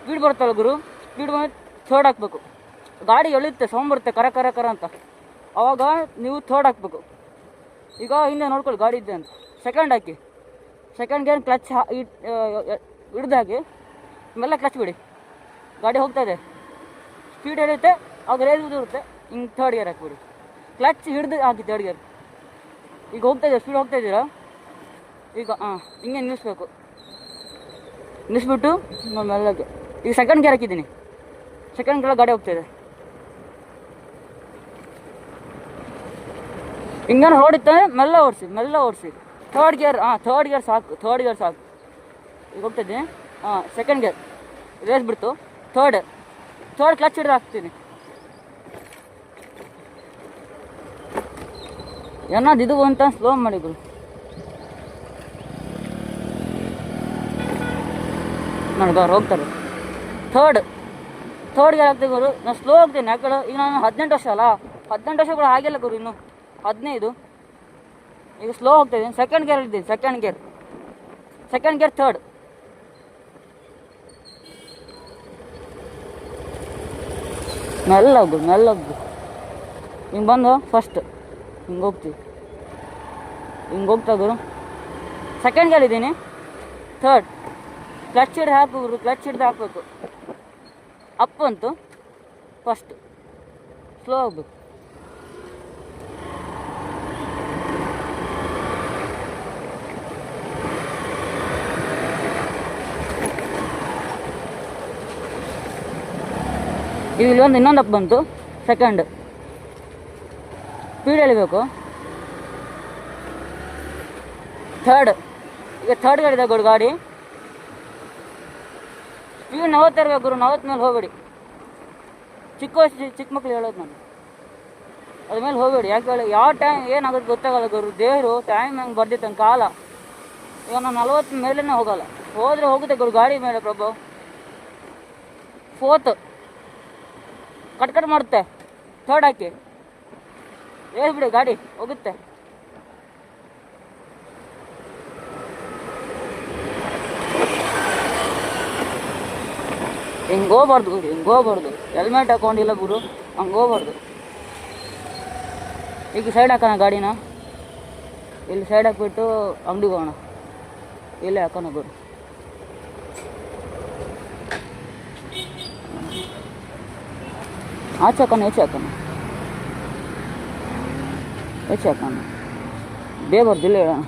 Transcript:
Speed ಬರುತ್ತಲ್ಲ ಗುರು, speed ಬಂದು third ಹಾಕಬೇಕು. ಗಾಡಿ ಎಳೆಯುತ್ತೆ, ಸೌಂಡ್ ಬರುತ್ತೆ ಕರ ಕರ ಕರ ಅಂತ, ಆವಾಗ ನೀವು ಥರ್ಡ್ ಹಾಕಬೇಕು. ಈಗ ಹಿಂದೆ ನೋಡ್ಕೊಳ್ಳಿ ಗಾಡಿ ಇದೆ ಅಂತ, ಸೆಕೆಂಡ್ ಹಾಕಿ, ಸೆಕೆಂಡ್ ಗೇರ್ ಕ್ಲಚ್ ಹಿಡ್ದು ಹಾಕಿ ಆಮೇಲೆ ಕ್ಲಚ್ ಬಿಡಿ. ಗಾಡಿ ಹೋಗ್ತಾಯಿದೆ, ಸ್ಪೀಡ್ ಎಳೆಯುತ್ತೆ, ಆಗ ರೇಸ್ ಇರುತ್ತೆ. ಹಿಂಗೆ ಥರ್ಡ್ ಗೇರ್ ಹಾಕಿಬಿಡಿ, ಕ್ಲಚ್ ಹಿಡ್ದು ಹಾಕಿ ಥರ್ಡ್ ಗೇರ್. ಈಗ ಹೋಗ್ತಾಯಿದ್ದೀರಾ, ಸ್ಪೀಡ್ ಹೋಗ್ತಾಯಿದ್ದೀರಾ, ಈಗ ಹಿಂಗೆ ನಿಲ್ಲಿಸ್ಬೇಕು. ನಿಲ್ಲಿಸ್ಬಿಟ್ಟು ಮೆಲ್ಲಗೆ ಈಗ ಸೆಕೆಂಡ್ ಗೇರ್ ಹಾಕಿದ್ದೀನಿ, ಸೆಕೆಂಡ್ ಗೇರ್ ಗಾಡಿ ಹೋಗ್ತಾಯಿದೆ. ಹಿಂಗೇನು ರೋಡ್ ಇತ್ತಂದರೆ ಮೆಲ್ಲ ಓಡಿಸಿ. ಥರ್ಡ್ ಗೇರ್ ಸಾಕು, ಥರ್ಡ್ ಗೇರ್ ಸಾಕು. ಈಗ ಹೋಗ್ತಾಯಿದ್ದೀನಿ, ಸೆಕೆಂಡ್ ಗೇರ್ ರೇಸ್ ಬಿಡ್ತು, ಥರ್ಡ್ ಕ್ಲಚ್ ಹಿಡಿದು ಹಾಕ್ತೀನಿ. ಏನಾದ್ರು ಇದು ಅಂತ ಸ್ಲೋ ಮಾಡಿ ಗುರು. ನನಗೆ ಅವ್ರು ಹೋಗ್ತಾರೆ, ಥರ್ಡ್ ಗೇರ್ ಆಗ್ತೀವಿ ಗುರು. ನಾನು ಸ್ಲೋ ಹೋಗ್ತೀನಿ, ಯಾಕಡೆ ಈಗ ನಾನು 18 ವರ್ಷ ಅಲ್ಲ, 18 ವರ್ಷಗಳು ಆಗಿಲ್ಲ ಗುರು, ಇನ್ನು 15. ಈಗ ಸ್ಲೋ ಹೋಗ್ತಾಯಿದ್ದೀನಿ, ಸೆಕೆಂಡ್ ಗೇರ್ ಇದ್ದೀನಿ, ಸೆಕೆಂಡ್ ಗೇರ್ ಥರ್ಡ್. ಮೆಲ್ಲ ಹೋಗ್ದು ಹಿಂಗೆ ಬಂದು ಫಸ್ಟ್ ಹಿಂಗೆ ಹೋಗ್ತೀವಿ, ಹಿಂಗೆ ಹೋಗ್ತಾ ಗುರು. ಸೆಕೆಂಡ್ ಗೇರ್ ಇದ್ದೀನಿ, ಥರ್ಡ್ ಕ್ಲಚ್ ಹಿಡ್ದು ಹಾಕು, ಕ್ಲಚ್ ಹಿಡ್ದು ಹಾಕಬೇಕು. ಅಪ್ ಅಂತು ಫಸ್ಟ್, ಸ್ಲೋ ಹೋಗ್ಬೇಕು. ಈಗ ಇಲ್ಲೊಂದು ಇನ್ನೊಂದು ಅಪ್ ಬಂತು, ಸೆಕೆಂಡ್ ಸ್ಪೀಡ್ ಎಳಿಬೇಕು. ಥರ್ಡ್, ಈಗ ಥರ್ಡ್ ಗೇರ್ ಇದೆ ಗುರು ಗಾಡಿ, ಸ್ಪೀಡ್ 40 ಇರಬೇಕು ಗುರು, 40 ಮೇಲೆ ಹೋಗಬೇಡಿ. ಚಿಕ್ಕ ಮಕ್ಳು ಹೇಳೋದು ನಾನು, ಅದ್ರ ಮೇಲೆ ಹೋಗಬೇಡಿ. ಯಾಕೆ ಹೇಳಿ, ಯಾವ ಟೈಮ್ ಏನಾಗುತ್ತೆ ಗೊತ್ತಾಗಲ್ಲ ಗುರು. ದೇವರು ಟೈಮ್ ಹೆಂಗೆ ಬರ್ದಿತ್ತು ನನ್ನ ಕಾಲ. ಈಗ ನಾನು 40 ಮೇಲೇ ಹೋಗಲ್ಲ, ಹೋದರೆ ಹೋಗುತ್ತೆ ಗುರು ಗಾಡಿ ಮೇಲೆ ಪ್ರಭು. ಫೋರ್ತ್ ಕಟ್ ಮಾಡುತ್ತೆ, ಥರ್ಡ್ ಹಾಕಿ ಹೇಳ್ಬಿಡಿ, ಗಾಡಿ ಹೋಗುತ್ತೆ. ಹಿಂಗೆ ಹೋಗ್ಬಾರ್ದು ಗುರು, ಹೆಲ್ಮೆಟ್ ಹಾಕೊಂಡಿಲ್ಲ ಗುರು, ಹಂಗೆ ಹೋಗ್ಬಾರ್ದು. ಈಗ ಸೈಡ್ ಹಾಕೋಣ ಗಾಡಿನ, ಇಲ್ಲಿ ಸೈಡ್ ಹಾಕ್ಬಿಟ್ಟು ಅಂಗಡಿಗೆ ಹೋಗೋಣ, ಇಲ್ಲೇ ಹಾಕೋಣ ಗುರು. ಆಚೆ ಹಾಕೋಣ, ಹೆಚ್ಚು ಹಾಕೋಣ, ಬೇಗ ಬರ್ದಿಲ್ಲ ಹೇಳೋಣ.